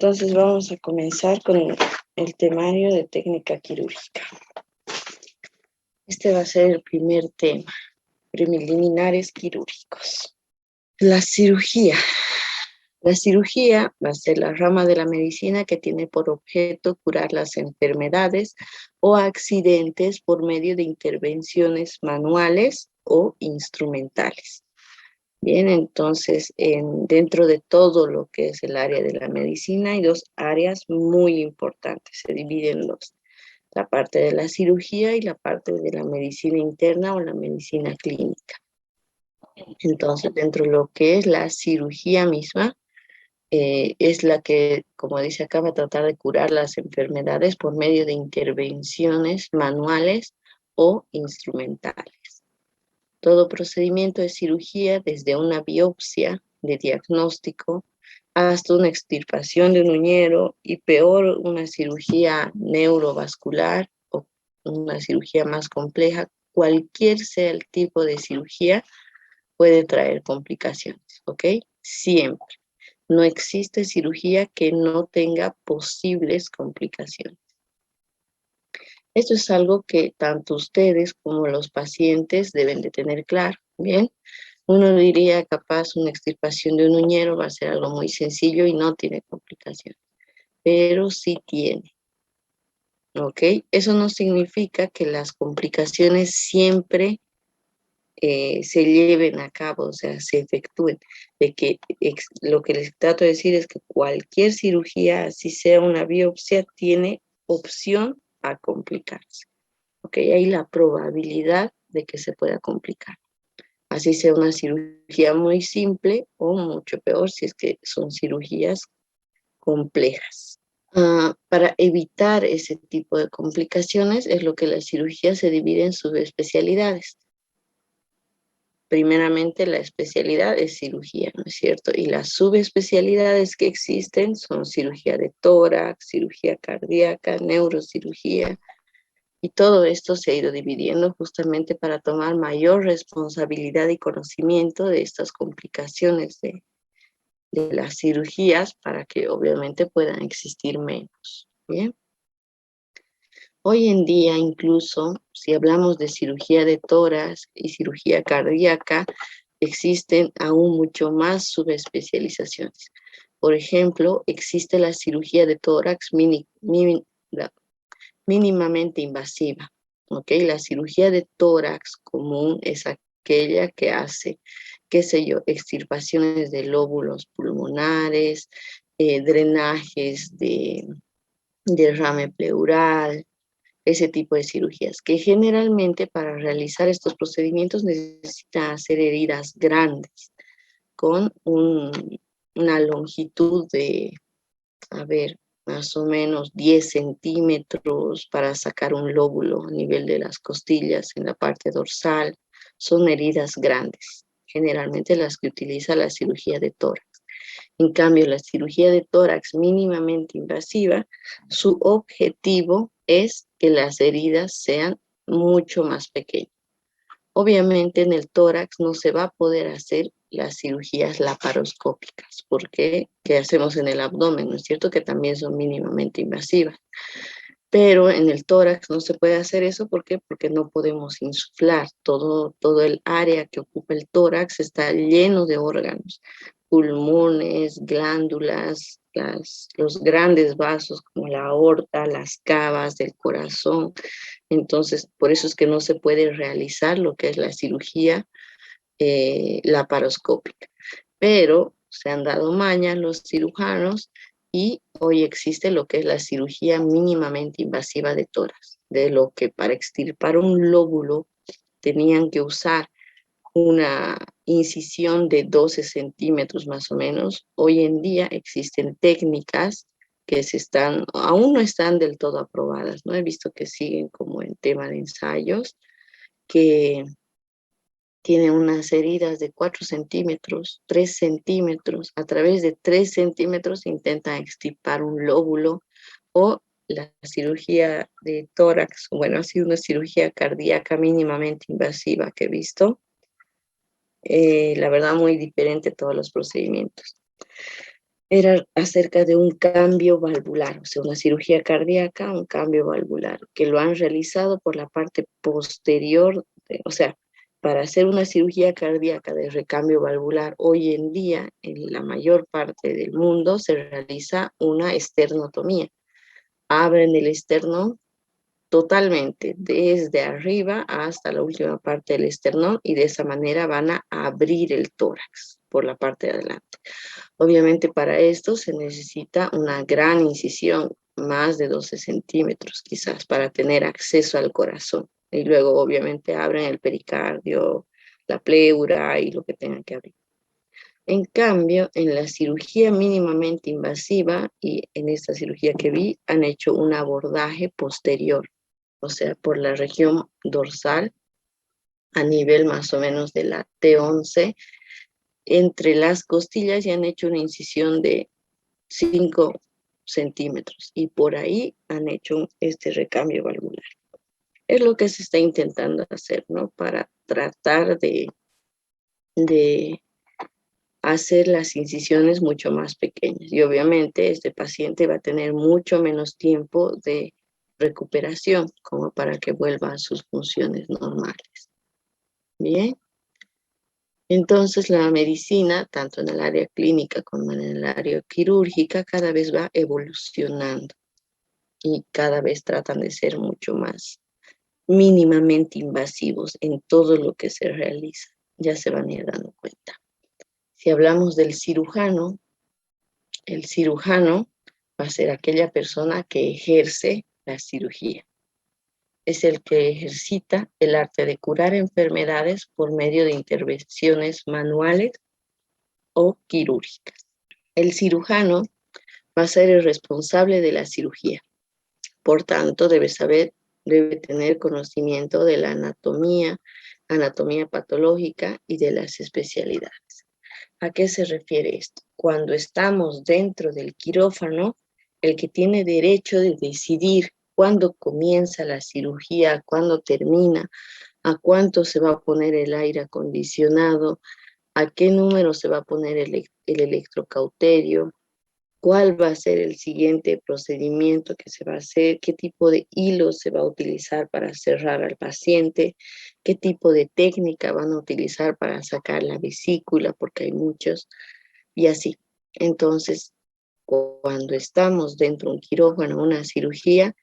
entonces vamos a comenzar con el temario de técnica quirúrgica. Este va a ser el primer tema, preliminares quirúrgicos. La cirugía. La cirugía va a ser la rama de la medicina que tiene por objeto curar las enfermedades o accidentes por medio de intervenciones manuales o instrumentales. Bien, entonces, dentro de todo lo que es el área de la medicina hay dos áreas muy importantes. Se dividen la parte de la cirugía y la parte de la medicina interna o la medicina clínica. Entonces, dentro de lo que es la cirugía misma, es la que, como dice acá, va a tratar de curar las enfermedades por medio de intervenciones manuales o instrumentales. Todo procedimiento de cirugía, desde una biopsia de diagnóstico hasta una extirpación de un uñero y peor, una cirugía neurovascular o una cirugía más compleja, cualquier sea el tipo de cirugía, puede traer complicaciones, ¿ok? Siempre. No existe cirugía que no tenga posibles complicaciones. Esto es algo que tanto ustedes como los pacientes deben de tener claro, ¿bien? Uno diría capaz una extirpación de un uñero va a ser algo muy sencillo y no tiene complicaciones, pero sí tiene, ¿ok? Eso no significa que las complicaciones siempre se lleven a cabo, o sea, se efectúen. Lo que les trato de decir es que cualquier cirugía, así sea una biopsia, tiene opción a complicarse. ¿Ok? Hay la probabilidad de que se pueda complicar. Así sea una cirugía muy simple o mucho peor si es que son cirugías complejas. Para evitar ese tipo de complicaciones es lo que la cirugía se divide en subespecialidades. Primeramente, la especialidad es cirugía, ¿no es cierto? Y las subespecialidades que existen son cirugía de tórax, cirugía cardíaca, neurocirugía, y todo esto se ha ido dividiendo justamente para tomar mayor responsabilidad y conocimiento de estas complicaciones de las cirugías para que obviamente puedan existir menos, ¿bien? Hoy en día, incluso, si hablamos de cirugía de tórax y cirugía cardíaca, existen aún mucho más subespecializaciones. Por ejemplo, existe la cirugía de tórax mínimamente invasiva. ¿Ok? La cirugía de tórax común es aquella que hace, qué sé yo, extirpaciones de lóbulos pulmonares, drenajes de derrame pleural, ese tipo de cirugías, que generalmente para realizar estos procedimientos necesita hacer heridas grandes, con una longitud de, a ver, más o menos 10 centímetros para sacar un lóbulo a nivel de las costillas en la parte dorsal. Son heridas grandes, generalmente las que utiliza la cirugía de tórax. En cambio, la cirugía de tórax mínimamente invasiva, su objetivo es que las heridas sean mucho más pequeñas. Obviamente en el tórax no se va a poder hacer las cirugías laparoscópicas, porque ¿qué hacemos en el abdomen? ¿No es cierto? Que también son mínimamente invasivas. Pero en el tórax no se puede hacer eso, ¿por qué? Porque no podemos insuflar. Todo el área que ocupa el tórax está lleno de órganos, pulmones, glándulas, los grandes vasos como la aorta, las cavas del corazón. Entonces, por eso es que no se puede realizar lo que es la cirugía laparoscópica. Pero se han dado maña los cirujanos y hoy existe lo que es la cirugía mínimamente invasiva de tórax, de lo que para extirpar un lóbulo tenían que usar una incisión de 12 centímetros más o menos. Hoy en día existen técnicas que aún no están del todo aprobadas, ¿no? He visto que siguen como en tema de ensayos, que tiene unas heridas de 4 centímetros, 3 centímetros. A través de 3 centímetros intentan extirpar un lóbulo, o la cirugía de tórax. Bueno, ha sido una cirugía cardíaca mínimamente invasiva que he visto. La verdad, muy diferente todos los procedimientos. era acerca de un cambio valvular, o sea, una cirugía cardíaca, un cambio valvular, que lo han realizado por la parte posterior, o sea, para hacer una cirugía cardíaca de recambio valvular, hoy en día, en la mayor parte del mundo, se realiza una esternotomía. Abren el esternón totalmente, desde arriba hasta la última parte del esternón, y de esa manera van a abrir el tórax por la parte de adelante. Obviamente para esto se necesita una gran incisión, más de 12 centímetros quizás, para tener acceso al corazón. Y luego obviamente abren el pericardio, la pleura y lo que tengan que abrir. En cambio, en la cirugía mínimamente invasiva y en esta cirugía que vi, han hecho un abordaje posterior, o sea, por la región dorsal, a nivel más o menos de la T11, entre las costillas, y han hecho una incisión de 5 centímetros y por ahí han hecho este recambio valvular. Es lo que se está intentando hacer, ¿no? Para tratar de hacer las incisiones mucho más pequeñas. Y obviamente este paciente va a tener mucho menos tiempo de recuperación como para que vuelva a sus funciones normales. Bien. Entonces la medicina, tanto en el área clínica como en el área quirúrgica, cada vez va evolucionando y cada vez tratan de ser mucho más mínimamente invasivos en todo lo que se realiza. Ya se van a ir dando cuenta. Si hablamos del cirujano, el cirujano va a ser aquella persona que ejerce la cirugía. Es el que ejercita el arte de curar enfermedades por medio de intervenciones manuales o quirúrgicas. El cirujano va a ser el responsable de la cirugía. Por tanto, debe tener conocimiento de la anatomía, anatomía patológica y de las especialidades. ¿A qué se refiere esto? Cuando estamos dentro del quirófano, el que tiene derecho de decidir cuándo comienza la cirugía, cuándo termina, a cuánto se va a poner el aire acondicionado, a qué número se va a poner el electrocauterio, cuál va a ser el siguiente procedimiento que se va a hacer, qué tipo de hilo se va a utilizar para cerrar al paciente, qué tipo de técnica van a utilizar para sacar la vesícula, porque hay muchos, y así. Entonces, cuando estamos dentro de un quirófano, una cirugía,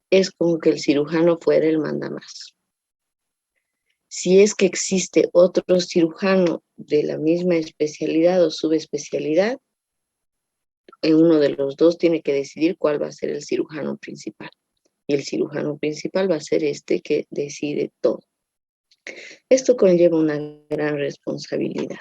es como que el cirujano fuera el mandamás. Si es que existe otro cirujano de la misma especialidad o subespecialidad, uno de los dos tiene que decidir cuál va a ser el cirujano principal. Y el cirujano principal va a ser este que decide todo. Esto conlleva una gran responsabilidad.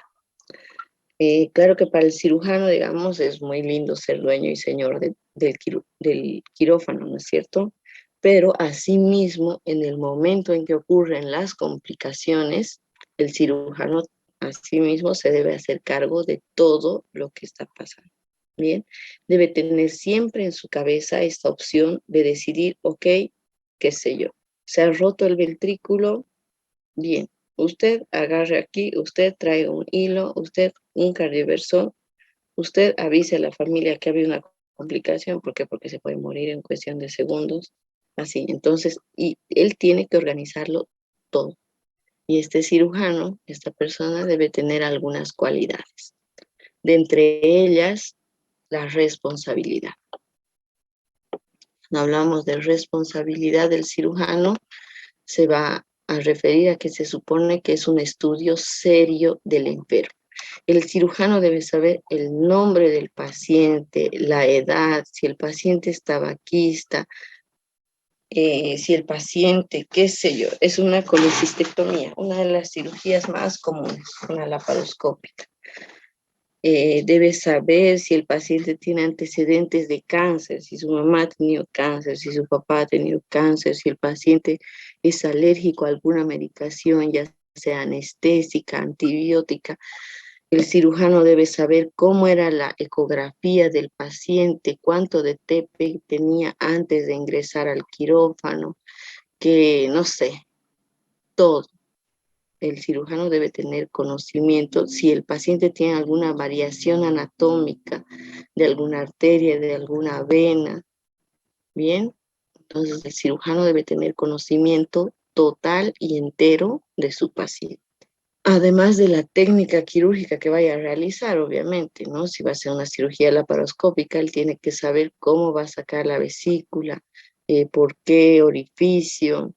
Claro que para el cirujano, digamos, es muy lindo ser dueño y señor del quirófano, ¿no es cierto? Pero asimismo, en el momento en que ocurren las complicaciones, el cirujano asimismo se debe hacer cargo de todo lo que está pasando. Bien, debe tener siempre en su cabeza esta opción de decidir, ok, qué sé yo, se ha roto el ventrículo, bien, usted agarre aquí, usted trae un hilo, usted un cardioversor, usted avise a la familia que había una complicación, ¿por qué? Porque se puede morir en cuestión de segundos, así, entonces, y él tiene que organizarlo todo. Y este cirujano, esta persona debe tener algunas cualidades. De entre ellas, la responsabilidad. Cuando hablamos de responsabilidad del cirujano, se va a referir a que se supone que es un estudio serio del enfermo. El cirujano debe saber el nombre del paciente, la edad, si el paciente es tabaquista, si el paciente, qué sé yo, es una colecistectomía, una de las cirugías más comunes, una laparoscópica. Debe saber si el paciente tiene antecedentes de cáncer, si su mamá ha tenido cáncer, si su papá ha tenido cáncer, si el paciente es alérgico a alguna medicación, ya sea anestésica, antibiótica. El cirujano debe saber cómo era la ecografía del paciente, cuánto de TP tenía antes de ingresar al quirófano, que no sé, todo. el cirujano debe tener conocimiento si el paciente tiene alguna variación anatómica de alguna arteria, de alguna vena, ¿bien? Entonces el cirujano debe tener conocimiento total y entero de su paciente. Además de la técnica quirúrgica que vaya a realizar, obviamente, ¿no? Si va a hacer una cirugía laparoscópica, él tiene que saber cómo va a sacar la vesícula, por qué orificio.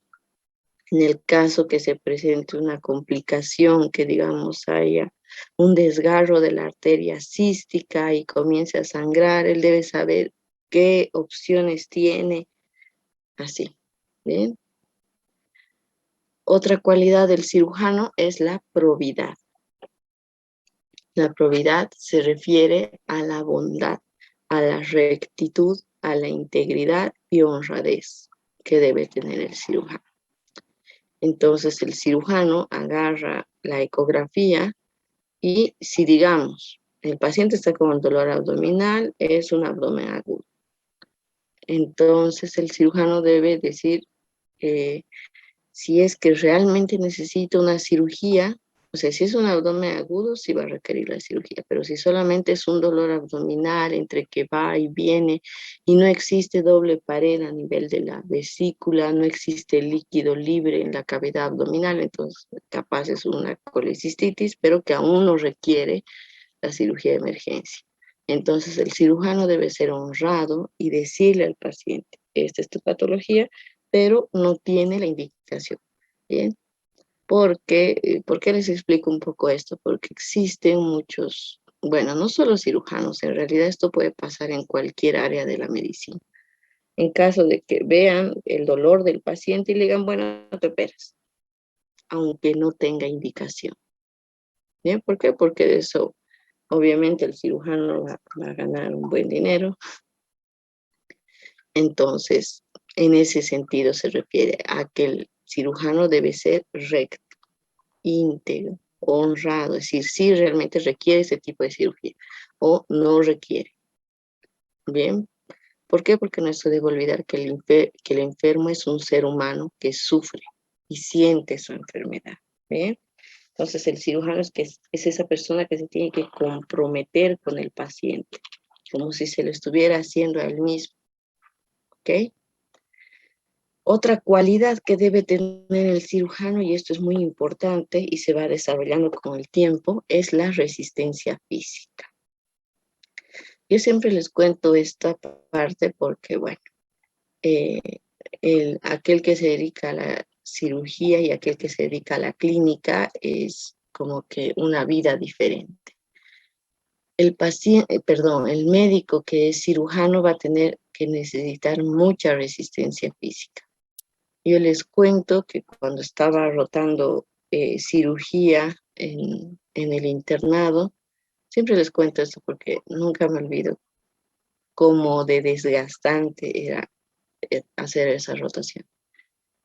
En el caso que se presente una complicación, que digamos haya un desgarro de la arteria cística y comience a sangrar, él debe saber qué opciones tiene, así, ¿bien? Otra cualidad del cirujano es la probidad. La probidad se refiere a la bondad, a la rectitud, a la integridad y honradez que debe tener el cirujano. Entonces el cirujano agarra la ecografía y si digamos el paciente está con dolor abdominal, es un abdomen agudo. Entonces el cirujano debe decir si es que realmente necesita una cirugía, o sea, si es un abdomen agudo, sí va a requerir la cirugía, pero si solamente es un dolor abdominal entre que va y viene y no existe doble pared a nivel de la vesícula, no existe líquido libre en la cavidad abdominal, entonces capaz es una colecistitis, pero que aún no requiere la cirugía de emergencia. Entonces el cirujano debe ser honrado y decirle al paciente, esta es tu patología, pero no tiene la indicación. ¿Bien? ¿Por qué les explico un poco esto? Porque existen muchos, bueno, no solo cirujanos, en realidad esto puede pasar en cualquier área de la medicina. En caso de que vean el dolor del paciente y le digan, bueno, no te operas, aunque no tenga indicación. ¿Bien? ¿Por qué? Porque de eso, obviamente, el cirujano va a ganar un buen dinero. Entonces, en ese sentido se refiere a que el cirujano debe ser recto, íntegro, honrado, es decir, si realmente requiere ese tipo de cirugía o no requiere. Bien, ¿por qué? Porque no se debe olvidar que el enfermo es un ser humano que sufre y siente su enfermedad. Bien, entonces el cirujano es esa persona que se tiene que comprometer con el paciente, como si se lo estuviera haciendo a él mismo. ¿Ok? Otra cualidad que debe tener el cirujano, y esto es muy importante y se va desarrollando con el tiempo, es la resistencia física. Yo siempre les cuento esta parte porque, bueno, eh, aquel que se dedica a la cirugía y aquel que se dedica a la clínica es como que una vida diferente. El paciente, perdón, el médico que es cirujano va a tener que necesitar mucha resistencia física. Yo les cuento que cuando estaba rotando cirugía en el internado, siempre les cuento esto porque nunca me olvido cómo de desgastante era hacer esa rotación.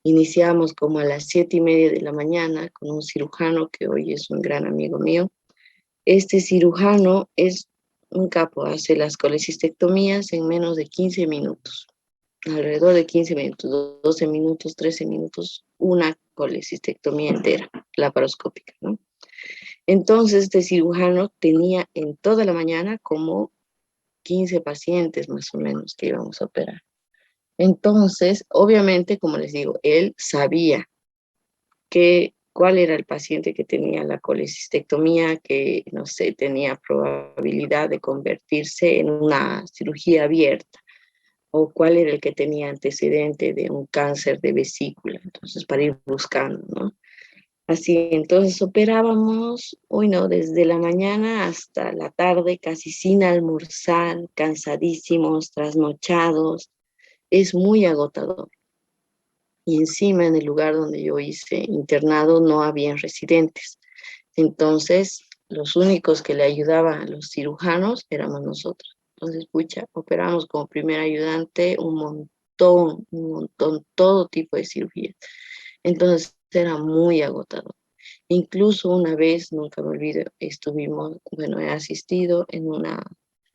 Iniciamos como a las 7:30 de la mañana con un cirujano que hoy es un gran amigo mío. Este cirujano es un capo, hace las colecistectomías en menos de 15 minutos, alrededor de 15 minutos, 12 minutos, 13 minutos, una colecistectomía entera, laparoscópica, ¿no? Entonces, este cirujano tenía en toda la mañana como 15 pacientes más o menos que íbamos a operar. Entonces, obviamente, como les digo, él sabía cuál era el paciente que tenía la colecistectomía, que, no sé, tenía probabilidad de convertirse en una cirugía abierta, o cuál era el que tenía antecedente de un cáncer de vesícula, entonces para ir buscando, ¿no? Así, entonces operábamos, hoy no, desde la mañana hasta la tarde, casi sin almorzar, cansadísimos, trasnochados, es muy agotador. Y encima en el lugar donde yo hice internado no habían residentes. Entonces, los únicos que le ayudaban a los cirujanos éramos nosotros. Entonces, pucha, operamos como primer ayudante un montón, todo tipo de cirugías. Entonces, era muy agotador. Incluso una vez, nunca me olvido, estuvimos, bueno, he asistido en una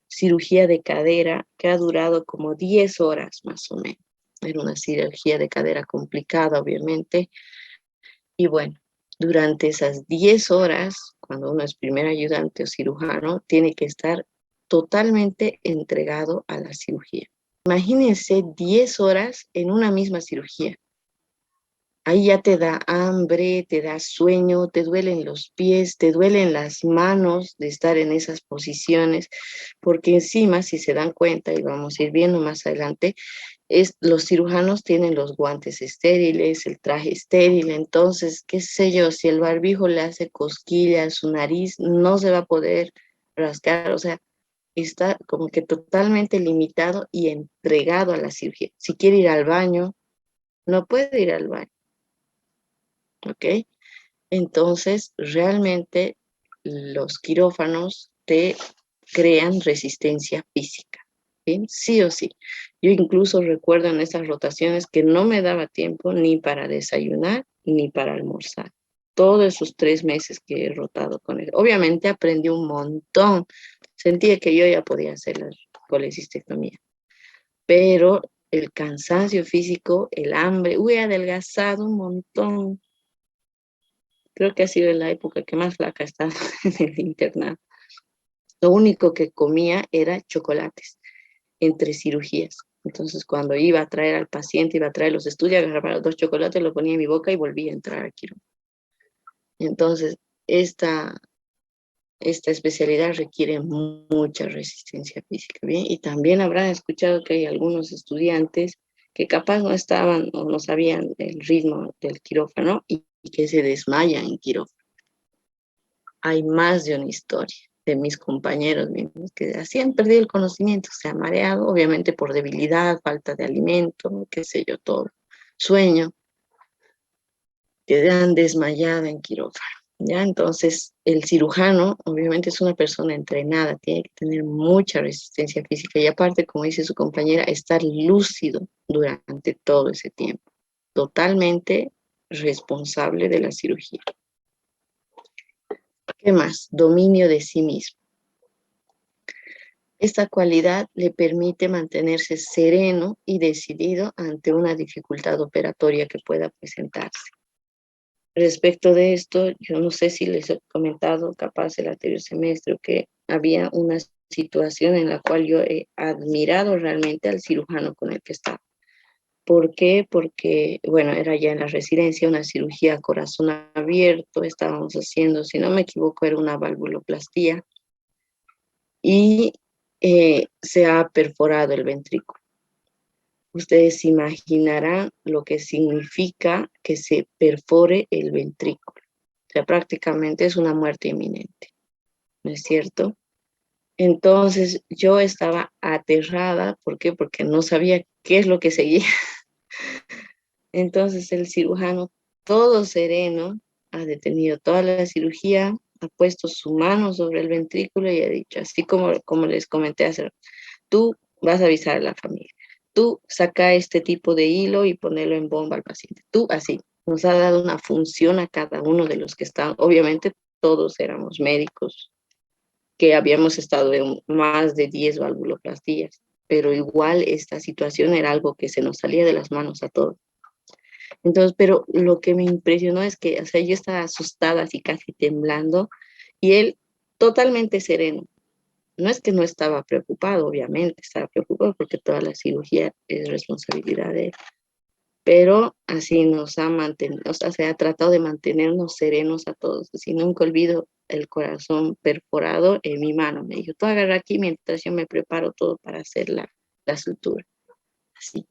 cirugía de cadera que ha durado como 10 horas más o menos. Era una cirugía de cadera complicada, obviamente. Y bueno, durante esas 10 horas, cuando uno es primer ayudante o cirujano, tiene que estar totalmente entregado a la cirugía. Imagínense 10 horas en una misma cirugía. Ahí ya te da hambre, te da sueño, te duelen los pies, te duelen las manos de estar en esas posiciones, porque encima, si se dan cuenta, y vamos a ir viendo más adelante, los cirujanos tienen los guantes estériles, el traje estéril, entonces, qué sé yo, si el barbijo le hace cosquillas a su nariz, no se va a poder rascar, o sea, está como que totalmente limitado y entregado a la cirugía. Si quiere ir al baño, no puede ir al baño, ¿ok? Entonces, realmente los quirófanos te crean resistencia física, ¿sí? Sí o sí. Yo incluso recuerdo en esas rotaciones que no me daba tiempo ni para desayunar ni para almorzar. Todos esos 3 meses que he rotado con él. Obviamente aprendí un montón. Sentía que yo ya podía hacer la colecistectomía, pero el cansancio físico, el hambre, he adelgazado un montón. Creo que ha sido la época que más flaca he estado en el internado. Lo único que comía era chocolates entre cirugías. Entonces, cuando iba a traer al paciente, iba a traer los estudios, agarraba los 2 chocolates, lo ponía en mi boca y volvía a entrar al quirófano. Entonces, esta especialidad requiere mucha resistencia física, ¿bien? Y también habrán escuchado que hay algunos estudiantes que capaz no estaban o no sabían el ritmo del quirófano y que se desmayan en quirófano. Hay más de una historia de mis compañeros mismos que así han perdido el conocimiento, se han mareado, obviamente por debilidad, falta de alimento, qué sé yo, todo, sueño, que han desmayado en quirófano. ¿Ya? Entonces, el cirujano obviamente es una persona entrenada, tiene que tener mucha resistencia física y aparte, como dice su compañera, estar lúcido durante todo ese tiempo, totalmente responsable de la cirugía. ¿Qué más? Dominio de sí mismo. Esta cualidad le permite mantenerse sereno y decidido ante una dificultad operatoria que pueda presentarse. Respecto de esto, yo no sé si les he comentado, capaz el anterior semestre, que había una situación en la cual yo he admirado realmente al cirujano con el que estaba. ¿Por qué? Porque, bueno, era ya en la residencia, una cirugía a corazón abierto, estábamos haciendo, si no me equivoco, era una valvuloplastía y se ha perforado el ventrículo. Ustedes se imaginarán lo que significa que se perfore el ventrículo. O sea, prácticamente es una muerte inminente, ¿no es cierto? Entonces yo estaba aterrada, ¿por qué? Porque no sabía qué es lo que seguía. Entonces el cirujano, todo sereno, ha detenido toda la cirugía, ha puesto su mano sobre el ventrículo y ha dicho, así como les comenté hace, tú vas a avisar a la familia. Tú saca este tipo de hilo y ponerlo en bomba al paciente. Tú así. Nos ha dado una función a cada uno de los que están. Obviamente todos éramos médicos que habíamos estado en más de 10 valvuloplastías, pero igual esta situación era algo que se nos salía de las manos a todos. Entonces, pero lo que me impresionó es que, o sea, yo estaba asustada, así casi temblando, y él totalmente sereno. No es que no estaba preocupado, obviamente, estaba preocupado porque toda la cirugía es responsabilidad de él, pero así nos ha mantenido, o sea, se ha tratado de mantenernos serenos a todos. Así nunca olvido el corazón perforado en mi mano. Me dijo, tú agarra aquí mientras yo me preparo todo para hacer la sutura. Así,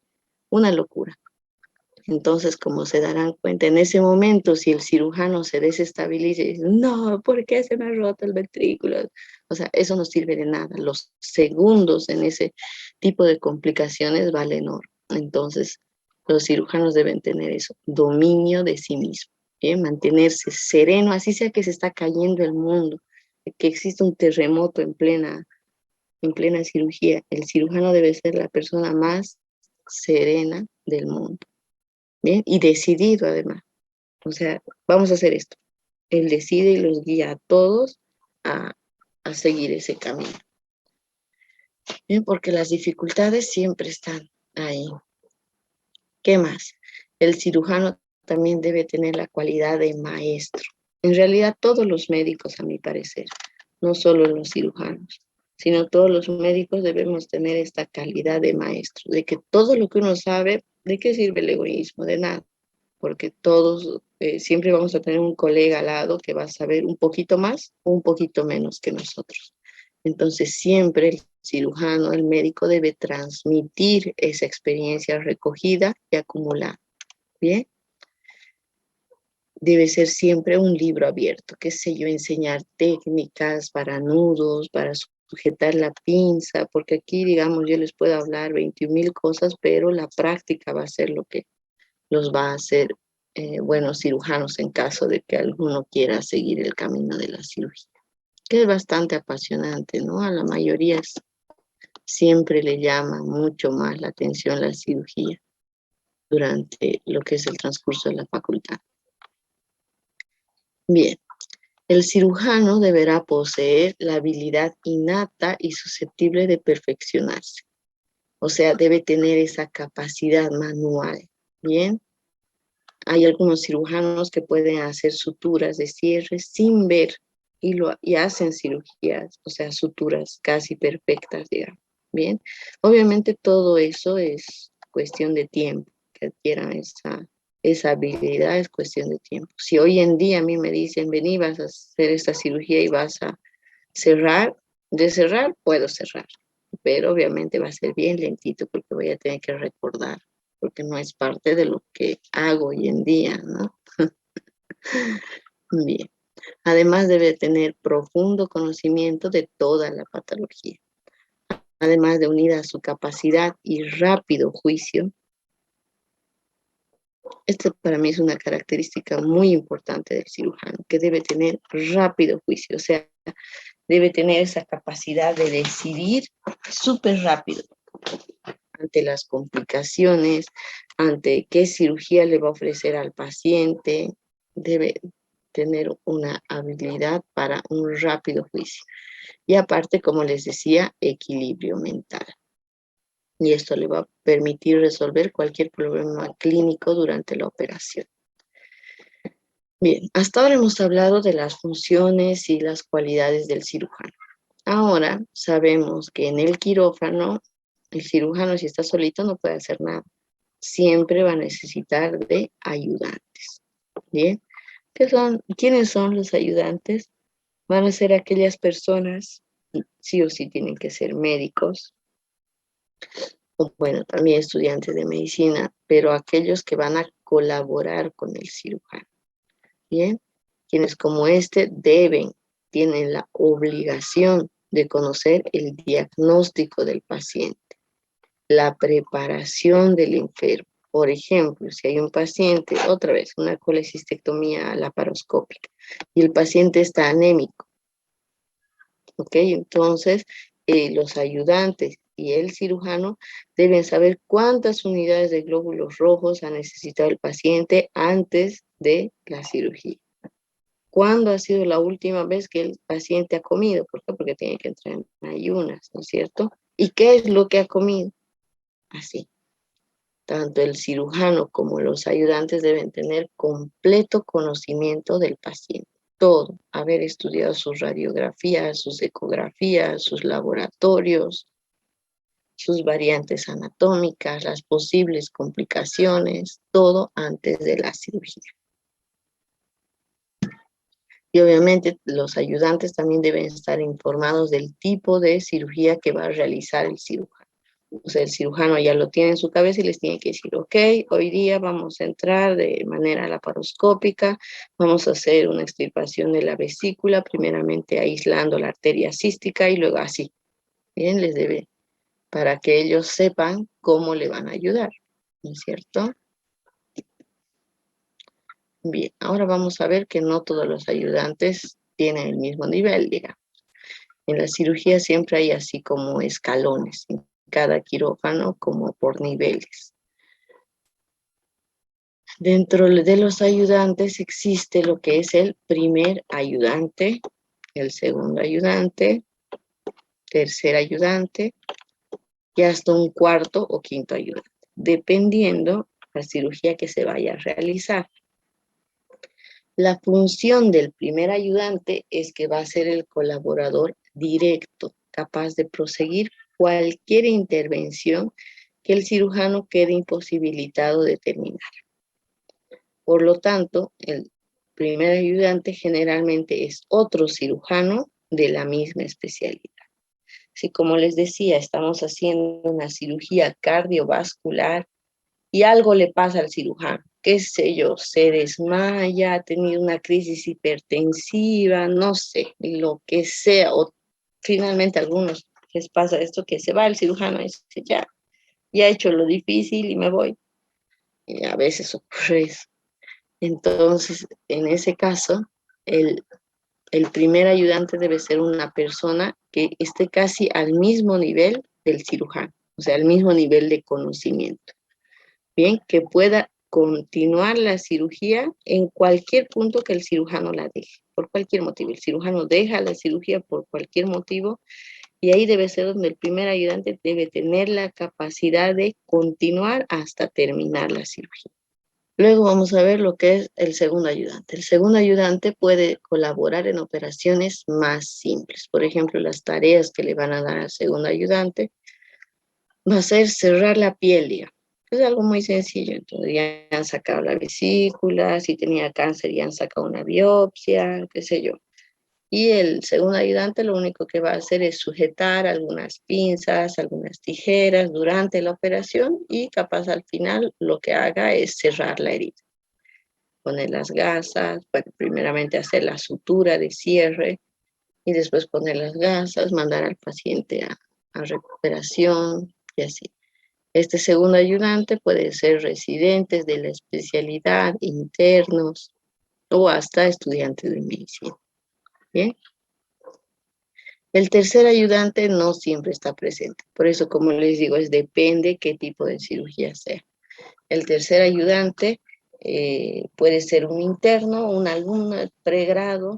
una locura. Entonces, como se darán cuenta, en ese momento, si el cirujano se desestabiliza y dice, no, ¿por qué se me ha roto el ventrículo? O sea, eso no sirve de nada. Los segundos en ese tipo de complicaciones valen oro. Entonces, los cirujanos deben tener eso, dominio de sí mismo, ¿bien? Mantenerse sereno, así sea que se está cayendo el mundo, que existe un terremoto en plena cirugía. El cirujano debe ser la persona más serena del mundo. ¿Bien? Y decidido además. O sea, vamos a hacer esto. Él decide y los guía a todos a, a seguir ese camino. ¿Bien? Porque las dificultades siempre están ahí. ¿Qué más? El cirujano también debe tener la cualidad de maestro. En realidad todos los médicos, a mi parecer, no solo los cirujanos, sino todos los médicos debemos tener esta calidad de maestro, de que todo lo que uno sabe, ¿de qué sirve el egoísmo? De nada, porque todos siempre vamos a tener un colega al lado que va a saber un poquito más o un poquito menos que nosotros. Entonces siempre el cirujano, el médico debe transmitir esa experiencia recogida y acumulada. ¿Bien? Debe ser siempre un libro abierto, qué sé yo, enseñar técnicas para nudos, para sujetar la pinza, porque aquí, digamos, yo les puedo hablar 21.000 cosas, pero la práctica va a ser lo que los va a hacer buenos cirujanos en caso de que alguno quiera seguir el camino de la cirugía, que es bastante apasionante, ¿no? A la mayoría siempre le llama mucho más la atención la cirugía durante lo que es el transcurso de la facultad. Bien, el cirujano deberá poseer la habilidad innata y susceptible de perfeccionarse. O sea, debe tener esa capacidad manual. Bien, hay algunos cirujanos que pueden hacer suturas de cierre sin ver y hacen cirugías, o sea, suturas casi perfectas, digamos. Bien, obviamente todo eso es cuestión de tiempo, que adquieran esa habilidad es cuestión de tiempo. Si hoy en día a mí me dicen, vení, vas a hacer esta cirugía y vas a cerrar, de cerrar puedo cerrar, pero obviamente va a ser bien lentito porque voy a tener que recordar, porque no es parte de lo que hago hoy en día, ¿no? Bien. Además debe tener profundo conocimiento de toda la patología. Además de unida a su capacidad y rápido juicio, esta para mí es una característica muy importante del cirujano, que debe tener rápido juicio, o sea, debe tener esa capacidad de decidir súper rápido ante las complicaciones, ante qué cirugía le va a ofrecer al paciente, debe tener una habilidad para un rápido juicio. Y aparte, como les decía, equilibrio mental. Y esto le va a permitir resolver cualquier problema clínico durante la operación. Bien, hasta ahora hemos hablado de las funciones y las cualidades del cirujano. Ahora sabemos que en el quirófano, el cirujano si está solito no puede hacer nada. Siempre va a necesitar de ayudantes. Bien, ¿quiénes son los ayudantes? Van a ser aquellas personas, sí o sí tienen que ser médicos, o bueno, también estudiantes de medicina, pero aquellos que van a colaborar con el cirujano. Bien, quienes como este tienen la obligación de conocer el diagnóstico del paciente, la preparación del enfermo. Por ejemplo, si hay un paciente, otra vez, una colecistectomía laparoscópica, y el paciente está anémico, ¿ok? Entonces, los ayudantes y el cirujano deben saber cuántas unidades de glóbulos rojos ha necesitado el paciente antes de la cirugía. ¿Cuándo ha sido la última vez que el paciente ha comido? ¿Por qué? Porque tiene que entrar en ayunas, ¿no es cierto? ¿Y qué es lo que ha comido? Así. Tanto el cirujano como los ayudantes deben tener completo conocimiento del paciente. Todo, haber estudiado sus radiografías, sus ecografías, sus laboratorios, sus variantes anatómicas, las posibles complicaciones, todo antes de la cirugía. Y obviamente los ayudantes también deben estar informados del tipo de cirugía que va a realizar el cirujano. O sea, el cirujano ya lo tiene en su cabeza y les tiene que decir, ok, hoy día vamos a entrar de manera laparoscópica, vamos a hacer una extirpación de la vesícula, primeramente aislando la arteria cística y luego así. Bien, les debe, para que ellos sepan cómo le van a ayudar, ¿no es cierto? Bien, ahora vamos a ver que no todos los ayudantes tienen el mismo nivel, digamos. En la cirugía siempre hay así como escalones, en cada quirófano como por niveles. Dentro de los ayudantes existe lo que es el primer ayudante, el segundo ayudante, tercer ayudante y hasta un cuarto o quinto ayudante, dependiendo la cirugía que se vaya a realizar. La función del primer ayudante es que va a ser el colaborador directo, capaz de proseguir cualquier intervención que el cirujano quede imposibilitado de terminar. Por lo tanto, el primer ayudante generalmente es otro cirujano de la misma especialidad. Si, como les decía, estamos haciendo una cirugía cardiovascular y algo le pasa al cirujano, qué sé yo, se desmaya, ha tenido una crisis hipertensiva, no sé, lo que sea, o finalmente a algunos les pasa esto, que se va el cirujano y dice, ya he hecho lo difícil y me voy. Y a veces ocurre eso. Entonces, en ese caso, el, el primer ayudante debe ser una persona que esté casi al mismo nivel del cirujano, o sea, al mismo nivel de conocimiento. Bien, que pueda continuar la cirugía en cualquier punto que el cirujano la deje, por cualquier motivo. El cirujano deja la cirugía por cualquier motivo y ahí debe ser donde el primer ayudante debe tener la capacidad de continuar hasta terminar la cirugía. Luego vamos a ver lo que es el segundo ayudante. El segundo ayudante puede colaborar en operaciones más simples. Por ejemplo, las tareas que le van a dar al segundo ayudante va a ser cerrar la piel, digamos. Es algo muy sencillo. Entonces ya han sacado la vesícula, si tenía cáncer ya han sacado una biopsia, qué sé yo. Y el segundo ayudante lo único que va a hacer es sujetar algunas pinzas, algunas tijeras durante la operación y capaz al final lo que haga es cerrar la herida. Poner las gasas, bueno, primeramente hacer la sutura de cierre y después poner las gasas, mandar al paciente a recuperación y así. Este segundo ayudante puede ser residentes de la especialidad, internos o hasta estudiantes de medicina. ¿Bien? El tercer ayudante no siempre está presente. Por eso, como les digo, depende qué tipo de cirugía sea. El tercer ayudante puede ser un interno, un alumno de pregrado,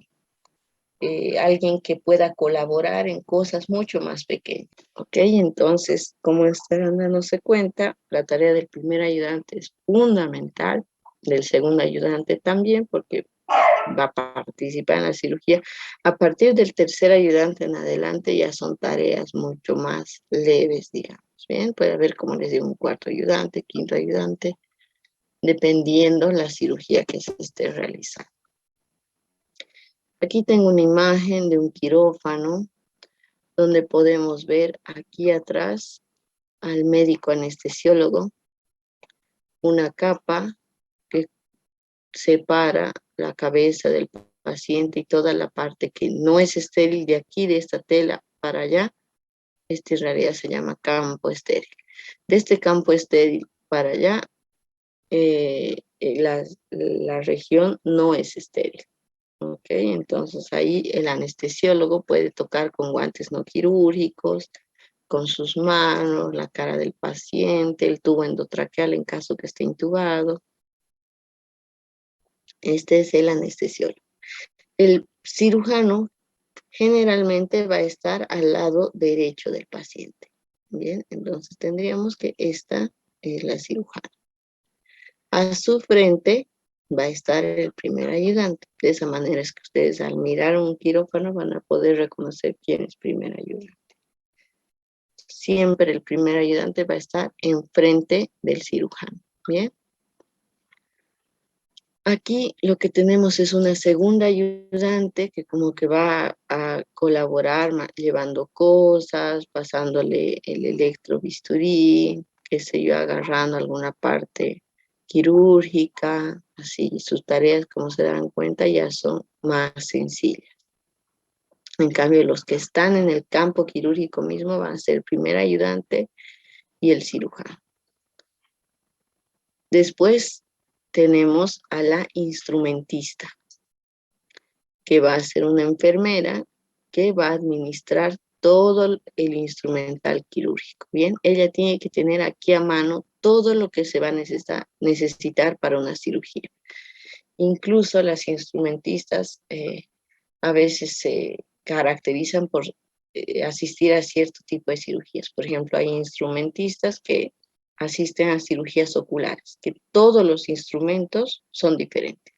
alguien que pueda colaborar en cosas mucho más pequeñas. ¿Ok? Entonces, como estarán dándose cuenta, la tarea del primer ayudante es fundamental, del segundo ayudante también, porque va a participar en la cirugía. A partir del tercer ayudante en adelante ya son tareas mucho más leves, digamos. Bien, puede haber, como les digo, un cuarto ayudante, quinto ayudante, dependiendo la cirugía que se esté realizando. Aquí tengo una imagen de un quirófano donde podemos ver aquí atrás al médico anestesiólogo, una capa que separa la cabeza del paciente y toda la parte que no es estéril de aquí, de esta tela para allá. Este en realidad se llama campo estéril. De este campo estéril para allá, la región no es estéril. ¿Ok? Entonces ahí el anestesiólogo puede tocar con guantes no quirúrgicos, con sus manos, la cara del paciente, el tubo endotraqueal en caso que esté intubado. Este es el anestesiólogo. El cirujano generalmente va a estar al lado derecho del paciente. Bien, entonces tendríamos que esta es la cirujana. A su frente va a estar el primer ayudante. De esa manera es que ustedes al mirar un quirófano van a poder reconocer quién es primer ayudante. Siempre el primer ayudante va a estar enfrente del cirujano. Bien. Aquí lo que tenemos es una segunda ayudante que como que va a colaborar llevando cosas, pasándole el electrobisturí, qué sé yo, agarrando alguna parte quirúrgica, así sus tareas, como se dan cuenta, ya son más sencillas. En cambio, los que están en el campo quirúrgico mismo van a ser el primer ayudante y el cirujano. Después tenemos a la instrumentista, que va a ser una enfermera que va a administrar todo el instrumental quirúrgico. Bien, ella tiene que tener aquí a mano todo lo que se va a necesitar para una cirugía. Incluso las instrumentistas a veces se caracterizan por asistir a cierto tipo de cirugías. Por ejemplo, hay instrumentistas que asisten a cirugías oculares, que todos los instrumentos son diferentes.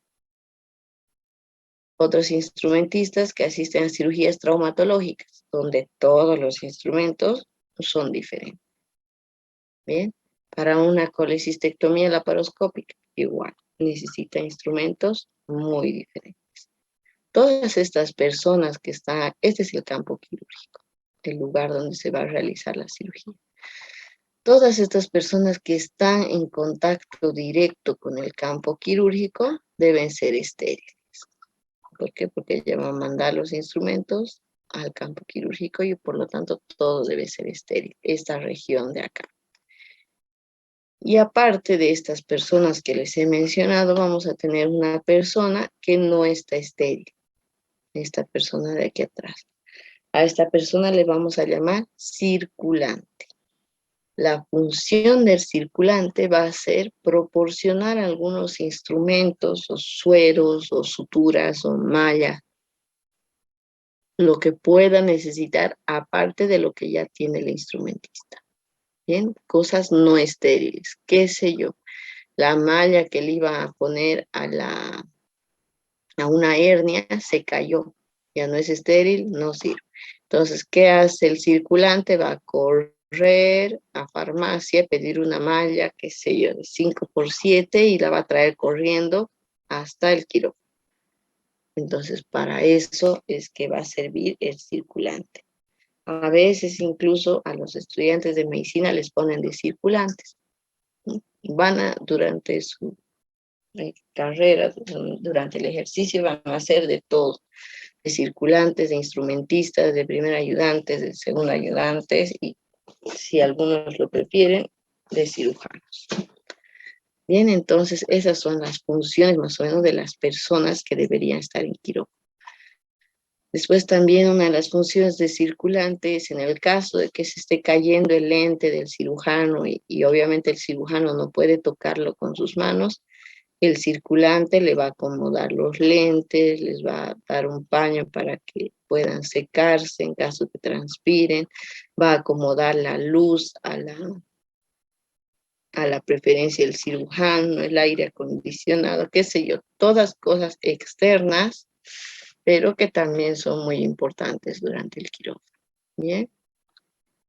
Otros instrumentistas que asisten a cirugías traumatológicas, donde todos los instrumentos son diferentes. Bien, para una colecistectomía laparoscópica, igual, necesita instrumentos muy diferentes. Todas estas personas que están, este es el campo quirúrgico, el lugar donde se va a realizar la cirugía. Todas estas personas que están en contacto directo con el campo quirúrgico deben ser estériles. ¿Por qué? Porque ya van a mandar los instrumentos al campo quirúrgico y por lo tanto todo debe ser estéril, esta región de acá. Y aparte de estas personas que les he mencionado, vamos a tener una persona que no está estéril. Esta persona de aquí atrás. A esta persona le vamos a llamar circulante. La función del circulante va a ser proporcionar algunos instrumentos o sueros o suturas o mallas, lo que pueda necesitar aparte de lo que ya tiene el instrumentista. Bien, cosas no estériles, qué sé yo, la malla que le iba a poner a una hernia se cayó, ya no es estéril, no sirve. Entonces, ¿qué hace el circulante? Va a correr a farmacia, pedir una malla, qué sé yo, de 5x7 y la va a traer corriendo hasta el quirófano. Entonces, para eso es que va a servir el circulante. A veces incluso a los estudiantes de medicina les ponen de circulantes. Durante su carrera, durante el ejercicio, van a hacer de todo. De circulantes, de instrumentistas, de primer ayudantes, de segundo ayudantes y, si algunos lo prefieren, de cirujanos. Bien, entonces esas son las funciones más o menos de las personas que deberían estar en quirófano. Después también una de las funciones de circulante es en el caso de que se esté cayendo el lente del cirujano y obviamente el cirujano no puede tocarlo con sus manos, el circulante le va a acomodar los lentes, les va a dar un paño para que puedan secarse en caso que transpiren, va a acomodar la luz a la preferencia del cirujano, el aire acondicionado, qué sé yo, todas cosas externas, pero que también son muy importantes durante el quirófano. Bien,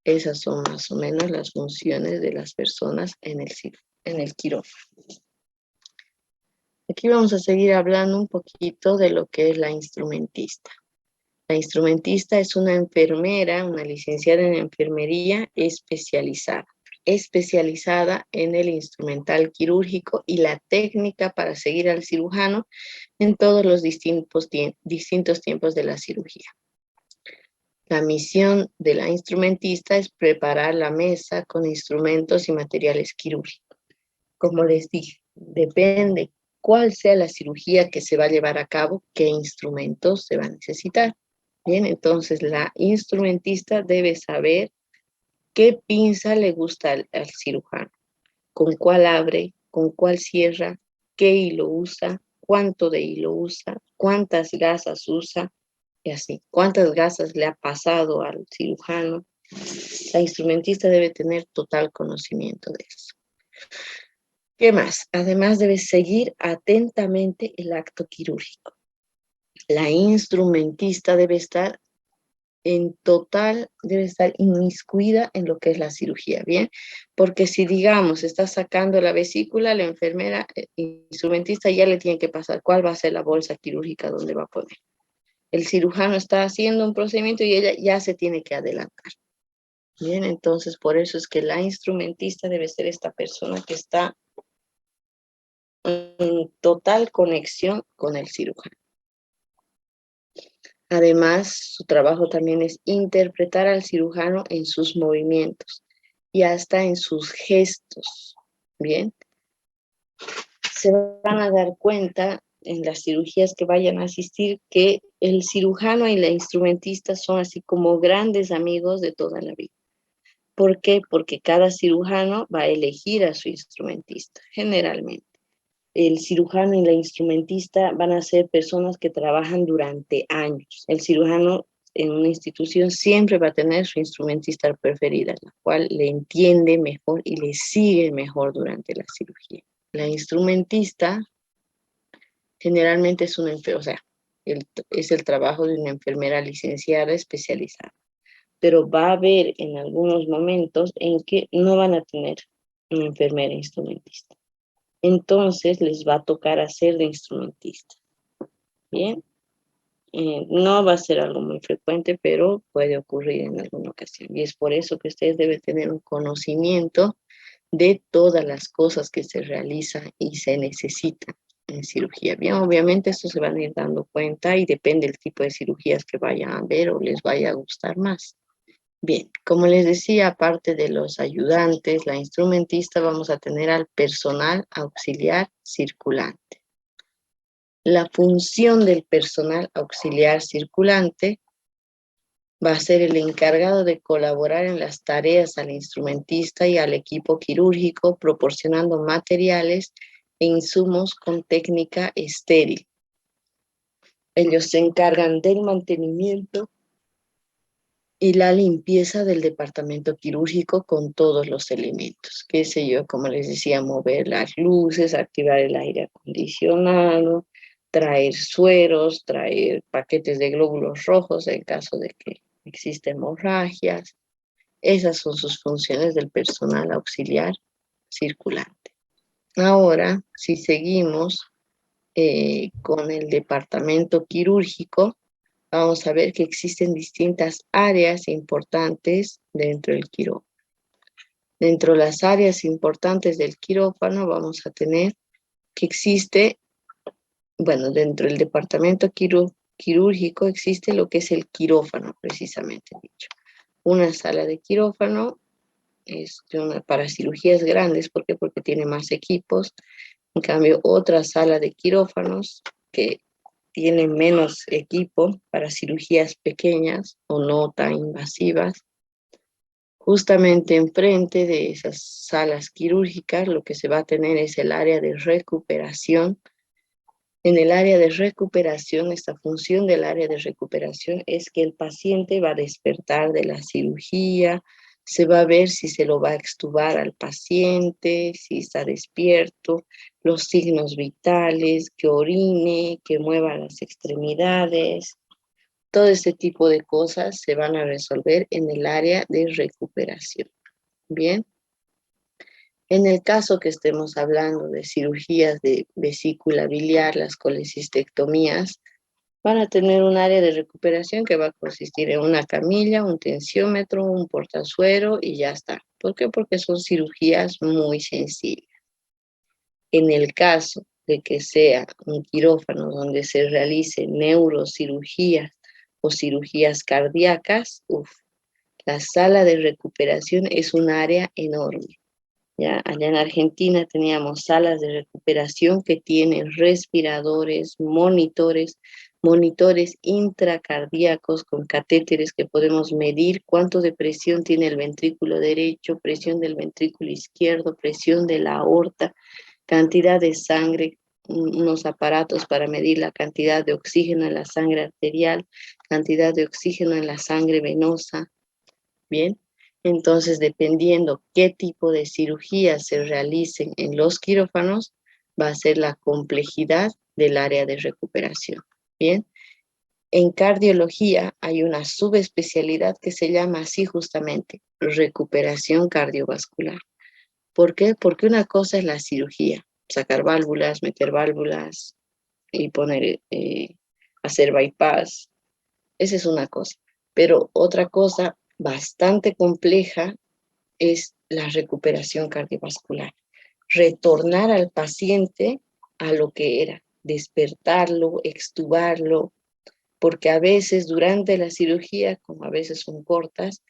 esas son más o menos las funciones de las personas en el quirófano. Aquí vamos a seguir hablando un poquito de lo que es la instrumentista. La instrumentista es una enfermera, una licenciada en enfermería especializada en el instrumental quirúrgico y la técnica para seguir al cirujano en todos los distintos tiempos de la cirugía. La misión de la instrumentista es preparar la mesa con instrumentos y materiales quirúrgicos. Como les dije, depende cuál sea la cirugía que se va a llevar a cabo, qué instrumentos se va a necesitar. Bien, entonces la instrumentista debe saber qué pinza le gusta al cirujano, con cuál abre, con cuál cierra, qué hilo usa, cuánto de hilo usa, cuántas gasas usa, y así, cuántas gasas le ha pasado al cirujano. La instrumentista debe tener total conocimiento de eso. ¿Qué más? Además debe seguir atentamente el acto quirúrgico. La instrumentista debe estar inmiscuida en lo que es la cirugía, ¿bien? Porque si, digamos, está sacando la vesícula, la enfermera instrumentista ya le tiene que pasar cuál va a ser la bolsa quirúrgica donde va a poner. El cirujano está haciendo un procedimiento y ella ya se tiene que adelantar. Bien, entonces por eso es que la instrumentista debe ser esta persona que está en total conexión con el cirujano. Además, su trabajo también es interpretar al cirujano en sus movimientos y hasta en sus gestos. Bien, se van a dar cuenta en las cirugías que vayan a asistir que el cirujano y la instrumentista son así como grandes amigos de toda la vida. ¿Por qué? Porque cada cirujano va a elegir a su instrumentista, generalmente. El cirujano y la instrumentista van a ser personas que trabajan durante años. El cirujano en una institución siempre va a tener su instrumentista preferida, la cual le entiende mejor y le sigue mejor durante la cirugía. La instrumentista generalmente es una enfermera, o sea, es el trabajo de una enfermera licenciada especializada, pero va a haber en algunos momentos en que no van a tener una enfermera instrumentista. Entonces les va a tocar hacer de instrumentista. Bien, no va a ser algo muy frecuente, pero puede ocurrir en alguna ocasión. Y es por eso que ustedes deben tener un conocimiento de todas las cosas que se realizan y se necesitan en cirugía. Bien, obviamente esto se van a ir dando cuenta y depende del tipo de cirugías que vayan a ver o les vaya a gustar más. Bien, como les decía, aparte de los ayudantes, la instrumentista, vamos a tener al personal auxiliar circulante. La función del personal auxiliar circulante va a ser el encargado de colaborar en las tareas al instrumentista y al equipo quirúrgico, proporcionando materiales e insumos con técnica estéril. Ellos se encargan del mantenimiento y la limpieza del departamento quirúrgico con todos los elementos. Qué sé yo, como les decía, mover las luces, activar el aire acondicionado, traer sueros, traer paquetes de glóbulos rojos en caso de que existen hemorragias. Esas son sus funciones del personal auxiliar circulante. Ahora, si seguimos con el departamento quirúrgico, vamos a ver que existen distintas áreas importantes dentro del quirófano. Dentro de las áreas importantes del quirófano vamos a tener que existe, bueno, dentro del departamento quirúrgico existe lo que es el quirófano, precisamente dicho. Una sala de quirófano es para cirugías grandes, ¿por qué? Porque tiene más equipos. En cambio, otra sala de quirófanos que tiene menos equipo para cirugías pequeñas o no tan invasivas. Justamente enfrente de esas salas quirúrgicas lo que se va a tener es el área de recuperación. En el área de recuperación, esta función del área de recuperación es que el paciente va a despertar de la cirugía, se va a ver si se lo va a extubar al paciente, si está despierto, los signos vitales, que orine, que mueva las extremidades. Todo este tipo de cosas se van a resolver en el área de recuperación. Bien. En el caso que estemos hablando de cirugías de vesícula biliar, las colecistectomías, van a tener un área de recuperación que va a consistir en una camilla, un tensiómetro, un portazuero y ya está. ¿Por qué? Porque son cirugías muy sencillas. En el caso de que sea un quirófano donde se realice neurocirugías o cirugías cardíacas, la sala de recuperación es un área enorme. Ya, allá en Argentina teníamos salas de recuperación que tienen respiradores, monitores intracardíacos con catéteres que podemos medir cuánto de presión tiene el ventrículo derecho, presión del ventrículo izquierdo, presión de la aorta, cantidad de sangre, unos aparatos para medir la cantidad de oxígeno en la sangre arterial, cantidad de oxígeno en la sangre venosa. Bien. Entonces, dependiendo qué tipo de cirugías se realicen en los quirófanos, va a ser la complejidad del área de recuperación. Bien, en cardiología hay una subespecialidad que se llama así justamente, recuperación cardiovascular. ¿Por qué? Porque una cosa es la cirugía, sacar válvulas, meter válvulas y hacer bypass. Esa es una cosa. Pero otra cosa bastante compleja es la recuperación cardiovascular. Retornar al paciente a lo que era, despertarlo, extubarlo, porque a veces durante la cirugía, como a veces son cortas,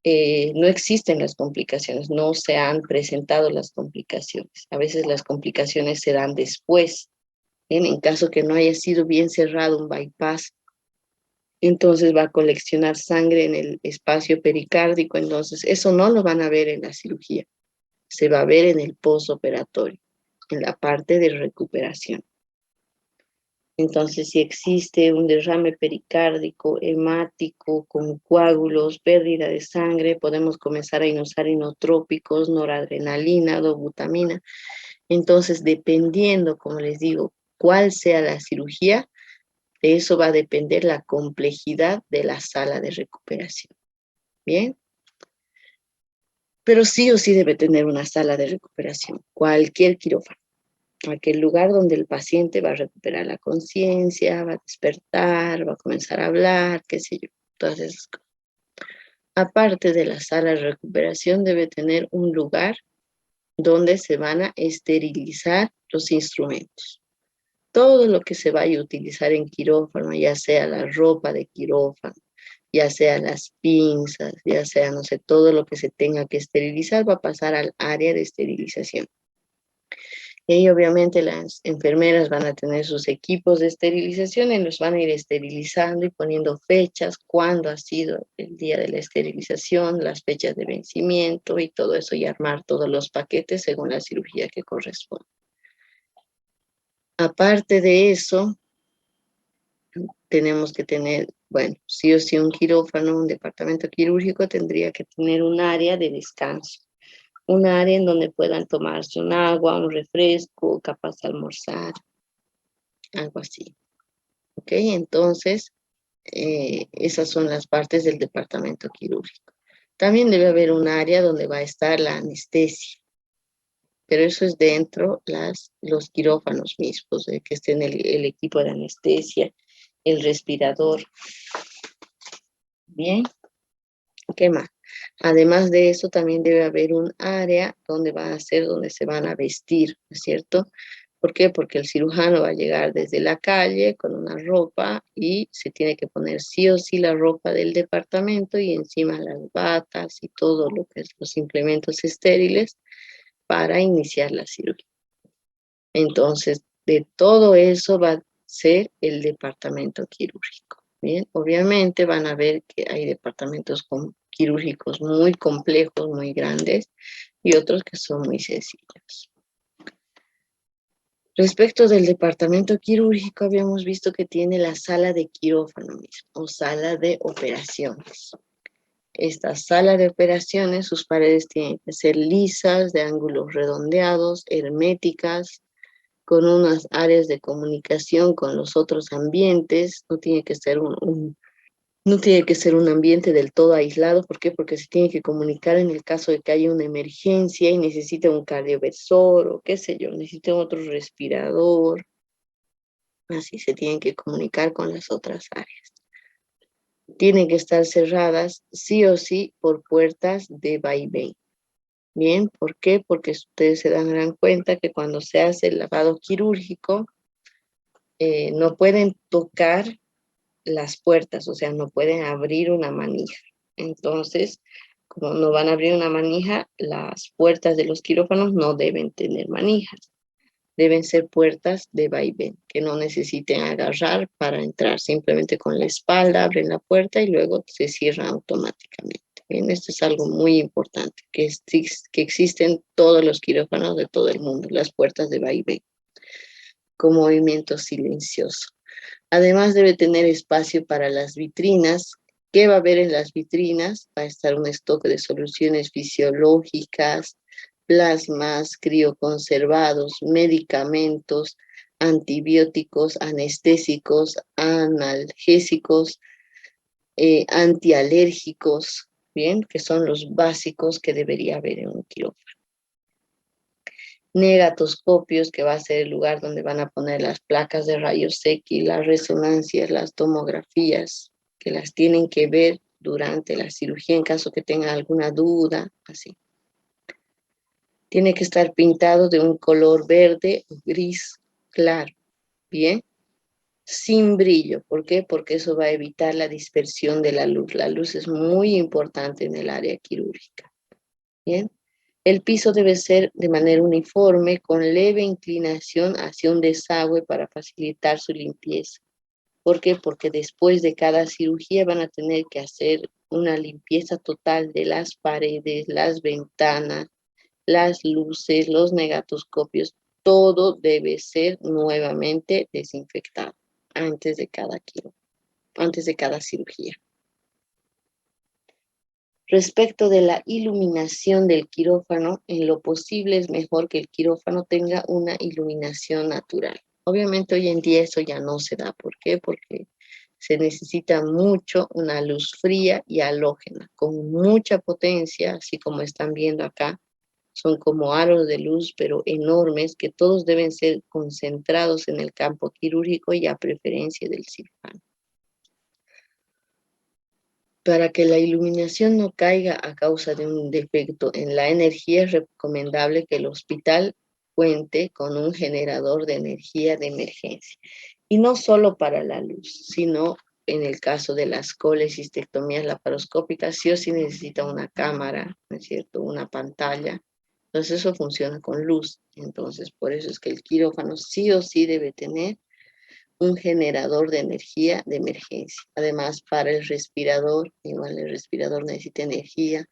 no existen las complicaciones, no se han presentado las complicaciones. A veces las complicaciones se dan después, en caso que no haya sido bien cerrado un bypass. Entonces va a coleccionar sangre en el espacio pericárdico, entonces eso no lo van a ver en la cirugía, se va a ver en el postoperatorio, en la parte de recuperación. Entonces, si existe un derrame pericárdico, hemático, con coágulos, pérdida de sangre, podemos comenzar a usar inotrópicos, noradrenalina, dobutamina. Entonces, dependiendo, como les digo, cuál sea la cirugía, de eso va a depender la complejidad de la sala de recuperación. ¿Bien? Pero sí o sí debe tener una sala de recuperación, cualquier quirófano. Aquel lugar donde el paciente va a recuperar la conciencia, va a despertar, va a comenzar a hablar, qué sé yo, todas esas cosas. Aparte de la sala de recuperación, debe tener un lugar donde se van a esterilizar los instrumentos. Todo lo que se vaya a utilizar en quirófano, ya sea la ropa de quirófano, ya sea las pinzas, ya sea, no sé, todo lo que se tenga que esterilizar va a pasar al área de esterilización. Y ahí obviamente las enfermeras van a tener sus equipos de esterilización y los van a ir esterilizando y poniendo fechas, cuándo ha sido el día de la esterilización, las fechas de vencimiento y todo eso, y armar todos los paquetes según la cirugía que corresponde. Aparte de eso, tenemos que tener, bueno, sí o sí un quirófano, un departamento quirúrgico tendría que tener un área de descanso, un área en donde puedan tomarse un agua, un refresco, capaz de almorzar, algo así. ¿Ok? Entonces, esas son las partes del departamento quirúrgico. También debe haber un área donde va a estar la anestesia, pero eso es dentro los quirófanos mismos, que estén el equipo de anestesia, el respirador. Bien, ¿qué más? Además de eso, también debe haber un área donde va a ser donde se van a vestir, ¿no es cierto? ¿Por qué? Porque el cirujano va a llegar desde la calle con una ropa y se tiene que poner sí o sí la ropa del departamento y encima las batas y todo lo que es los implementos estériles para iniciar la cirugía. Entonces, de todo eso va a ser el departamento quirúrgico. Bien, obviamente van a ver que hay departamentos quirúrgicos muy complejos, muy grandes, y otros que son muy sencillos. Respecto del departamento quirúrgico, habíamos visto que tiene la sala de quirófano mismo, o sala de operaciones. Esta sala de operaciones, sus paredes tienen que ser lisas, de ángulos redondeados, herméticas, con unas áreas de comunicación con los otros ambientes. No tiene que ser no tiene que ser un ambiente del todo aislado. ¿Por qué? Porque se tiene que comunicar en el caso de que haya una emergencia y necesite un cardioversor o qué sé yo, necesite otro respirador. Así se tienen que comunicar con las otras áreas. Tienen que estar cerradas sí o sí por puertas de vaivén. Bien, ¿por qué? Porque ustedes se darán cuenta que cuando se hace el lavado quirúrgico, no pueden tocar las puertas, o sea, no pueden abrir una manija. Entonces, como no van a abrir una manija, las puertas de los quirófanos no deben tener manijas. Deben ser puertas de vaivén, que no necesiten agarrar para entrar. Simplemente con la espalda abren la puerta y luego se cierran automáticamente. Bien, esto es algo muy importante, que existen todos los quirófanos de todo el mundo, las puertas de vaivén, con movimiento silencioso. Además debe tener espacio para las vitrinas. ¿Qué va a haber en las vitrinas? Va a estar un stock de soluciones fisiológicas, plasmas crioconservados, medicamentos, antibióticos, anestésicos, analgésicos, antialérgicos, bien, que son los básicos que debería haber en un quirófano. Negatoscopios, que va a ser el lugar donde van a poner las placas de rayos X, las resonancias, las tomografías, que las tienen que ver durante la cirugía en caso que tengan alguna duda, así. Tiene que estar pintado de un color verde o gris claro, ¿bien? Sin brillo. ¿Por qué? Porque eso va a evitar la dispersión de la luz. La luz es muy importante en el área quirúrgica, ¿bien? El piso debe ser de manera uniforme, con leve inclinación hacia un desagüe para facilitar su limpieza. ¿Por qué? Porque después de cada cirugía van a tener que hacer una limpieza total de las paredes, las ventanas, las luces, los negatoscopios. Todo debe ser nuevamente desinfectado. antes de cada cirugía. Respecto de la iluminación del quirófano, en lo posible es mejor que el quirófano tenga una iluminación natural. Obviamente hoy en día eso ya no se da. ¿Por qué? Porque se necesita mucho una luz fría y halógena, con mucha potencia, así como están viendo acá. Son como aros de luz, pero enormes, que todos deben ser concentrados en el campo quirúrgico y a preferencia del cirujano. Para que la iluminación no caiga a causa de un defecto en la energía, es recomendable que el hospital cuente con un generador de energía de emergencia. Y no solo para la luz, sino en el caso de las colecistectomías laparoscópicas, sí o sí necesita una cámara, ¿no es cierto? Una pantalla. Entonces eso funciona con luz. Entonces por eso es que el quirófano sí o sí debe tener un generador de energía de emergencia. Además, para el respirador, igual el respirador necesita energía.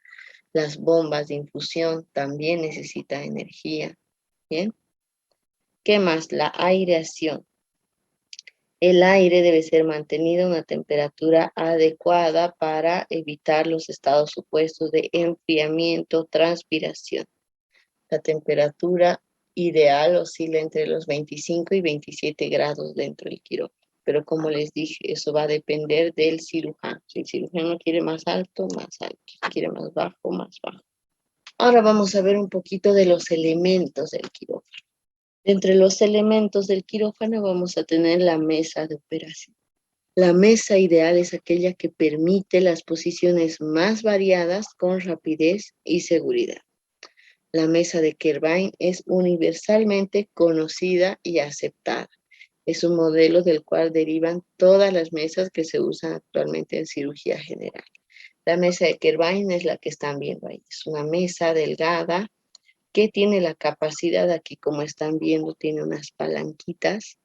Las bombas de infusión también necesitan energía. ¿Bien? ¿Qué más? La aireación. El aire debe ser mantenido a una temperatura adecuada para evitar los estados supuestos de enfriamiento, transpiración. La temperatura ideal oscila entre los 25 y 27 grados dentro del quirófano. Pero como les dije, eso va a depender del cirujano. Si el cirujano quiere más alto, más alto. Si quiere más bajo, más bajo. Ahora vamos a ver un poquito de los elementos del quirófano. Entre los elementos del quirófano vamos a tener la mesa de operación. La mesa ideal es aquella que permite las posiciones más variadas con rapidez y seguridad. La mesa de Kervin es universalmente conocida y aceptada. Es un modelo del cual derivan todas las mesas que se usan actualmente en cirugía general. La mesa de Kervin es la que están viendo ahí. Es una mesa delgada que tiene la capacidad, aquí como están viendo, tiene unas palanquitas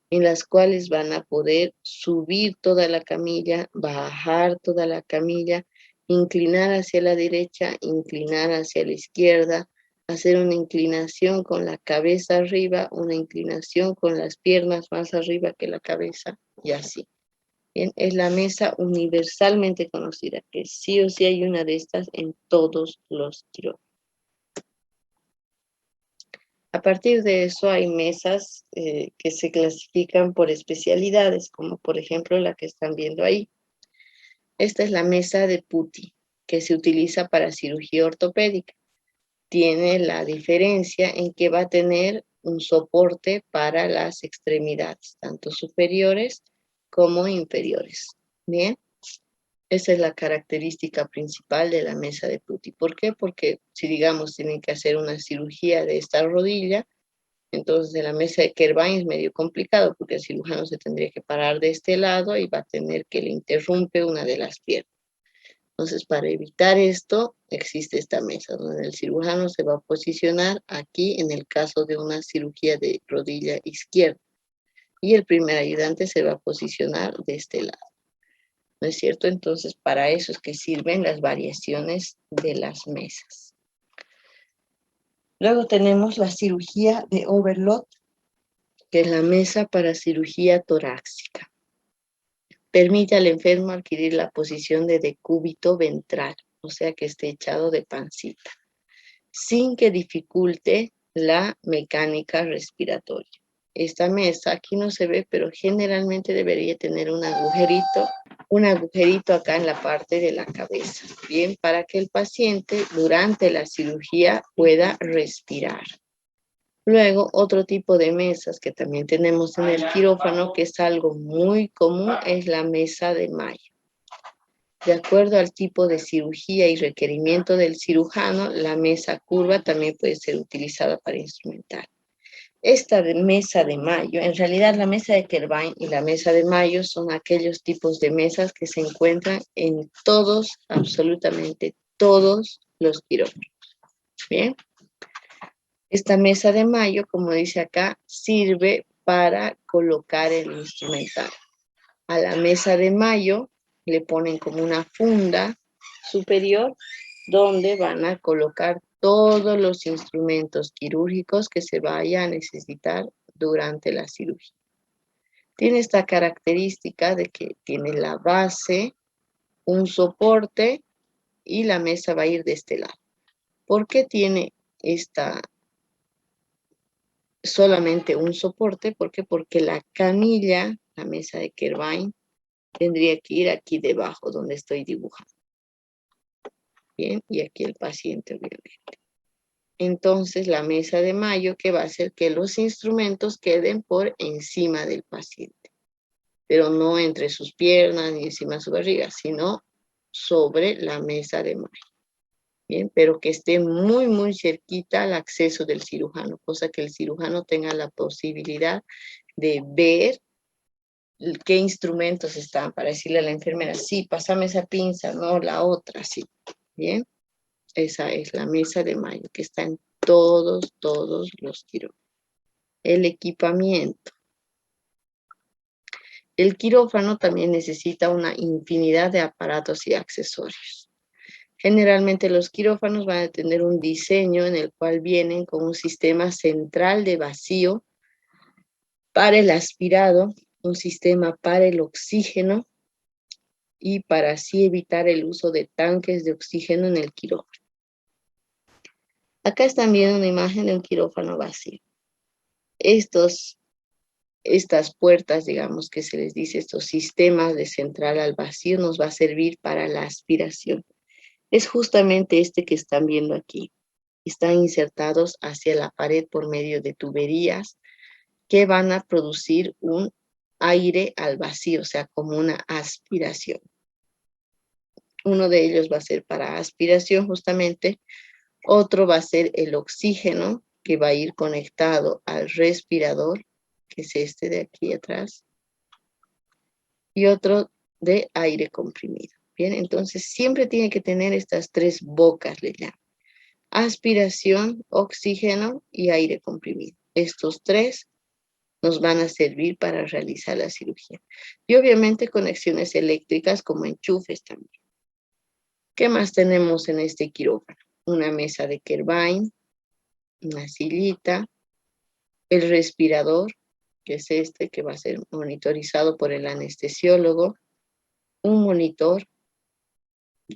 en las cuales van a poder subir toda la camilla, bajar toda la camilla, inclinar hacia la derecha, inclinar hacia la izquierda, hacer una inclinación con la cabeza arriba, una inclinación con las piernas más arriba que la cabeza, y así. Bien, es la mesa universalmente conocida, que sí o sí hay una de estas en todos los quirófanos. A partir de eso hay mesas que se clasifican por especialidades, como por ejemplo la que están viendo ahí. Esta es la mesa de Putty, que se utiliza para cirugía ortopédica. Tiene la diferencia en que va a tener un soporte para las extremidades, tanto superiores como inferiores. Bien. Esa es la característica principal de la mesa de Putty. ¿Por qué? Porque si digamos tienen que hacer una cirugía de esta rodilla, entonces de la mesa de Kervin es medio complicado porque el cirujano se tendría que parar de este lado y va a tener que le interrumpe una de las piernas. Entonces para evitar esto existe esta mesa donde el cirujano se va a posicionar aquí en el caso de una cirugía de rodilla izquierda y el primer ayudante se va a posicionar de este lado. ¿No es cierto? Entonces, para eso es que sirven las variaciones de las mesas. Luego tenemos la cirugía de overload, que es la mesa para cirugía torácica. Permite al enfermo adquirir la posición de decúbito ventral, o sea que esté echado de pancita, sin que dificulte la mecánica respiratoria. Esta mesa aquí no se ve, pero generalmente debería tener un agujerito acá en la parte de la cabeza, bien, para que el paciente durante la cirugía pueda respirar. Luego, otro tipo de mesas que también tenemos en el quirófano, que es algo muy común, es la mesa de Mayo. De acuerdo al tipo de cirugía y requerimiento del cirujano, la mesa curva también puede ser utilizada para instrumentar. Esta mesa de Mayo, en realidad la mesa de Kervin y la mesa de Mayo son aquellos tipos de mesas que se encuentran en todos, absolutamente todos los quirófanos. Bien. Esta mesa de Mayo, como dice acá, sirve para colocar el instrumental. A la mesa de Mayo le ponen como una funda superior donde van a colocar todos los instrumentos quirúrgicos que se vaya a necesitar durante la cirugía. Tiene esta característica de que tiene la base, un soporte y la mesa va a ir de este lado. ¿Por qué tiene solamente un soporte? ¿Por qué? Porque la canilla, la mesa de Kerbine, tendría que ir aquí debajo donde estoy dibujando. Bien, y aquí el paciente obviamente. Entonces la mesa de Mayo, que va a hacer que los instrumentos queden por encima del paciente, pero no entre sus piernas ni encima de su barriga, sino sobre la mesa de Mayo. Bien, pero que esté muy, muy cerquita al acceso del cirujano, cosa que el cirujano tenga la posibilidad de ver qué instrumentos están para decirle a la enfermera, sí, pásame esa pinza, no la otra, sí. Bien, esa es la mesa de Mayo, que está en todos los quirófanos. El equipamiento. El quirófano también necesita una infinidad de aparatos y accesorios. Generalmente los quirófanos van a tener un diseño en el cual vienen con un sistema central de vacío para el aspirado, un sistema para el oxígeno y para así evitar el uso de tanques de oxígeno en el quirófano. Acá están viendo una imagen de un quirófano vacío. Estas puertas, digamos que se les dice, estos sistemas de central al vacío nos va a servir para la aspiración. Es justamente este que están viendo aquí. Están insertados hacia la pared por medio de tuberías que van a producir un aire al vacío, o sea, como una aspiración. Uno de ellos va a ser para aspiración justamente, otro va a ser el oxígeno que va a ir conectado al respirador, que es este de aquí atrás, y otro de aire comprimido. Bien, entonces siempre tiene que tener estas tres bocas, le llaman. Aspiración, oxígeno y aire comprimido. Estos tres nos van a servir para realizar la cirugía. Y obviamente conexiones eléctricas como enchufes también. ¿Qué más tenemos en este quirófano? Una mesa de Kerbine, una sillita, el respirador, que es este que va a ser monitorizado por el anestesiólogo, un monitor,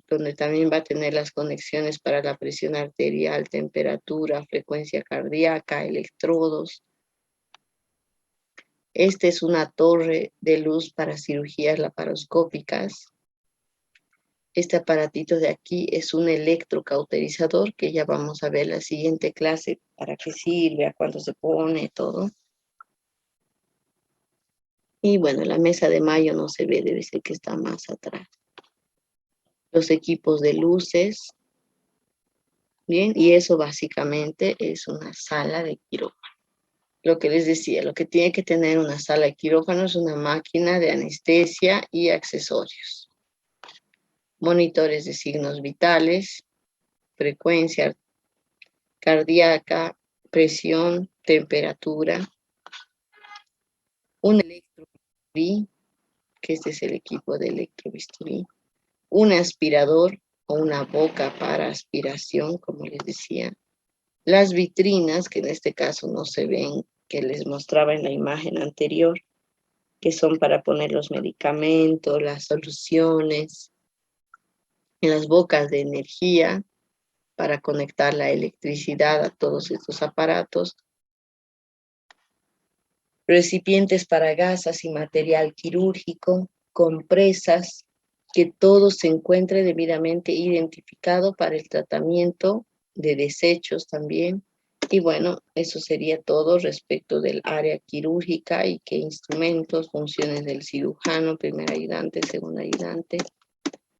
donde también va a tener las conexiones para la presión arterial, temperatura, frecuencia cardíaca, electrodos. Esta es una torre de luz para cirugías laparoscópicas. Este aparatito de aquí es un electrocauterizador, que ya vamos a ver la siguiente clase para qué sirve, a cuánto se pone, todo. Y bueno, la mesa de Mayo no se ve, debe ser que está más atrás. Los equipos de luces. Bien, y eso básicamente es una sala de quirófano. Lo que les decía, lo que tiene que tener una sala de quirófano es una máquina de anestesia y accesorios. Monitores de signos vitales, frecuencia cardíaca, presión, temperatura, un electrobisturí, que este es el equipo de electrobisturí, un aspirador o una boca para aspiración, como les decía, las vitrinas, que en este caso no se ven, que les mostraba en la imagen anterior, que son para poner los medicamentos, las soluciones, en las bocas de energía, para conectar la electricidad a todos estos aparatos, recipientes para gasas y material quirúrgico, compresas, que todo se encuentre debidamente identificado para el tratamiento de desechos también. Y bueno, eso sería todo respecto del área quirúrgica y qué instrumentos, funciones del cirujano, primer ayudante, segundo ayudante.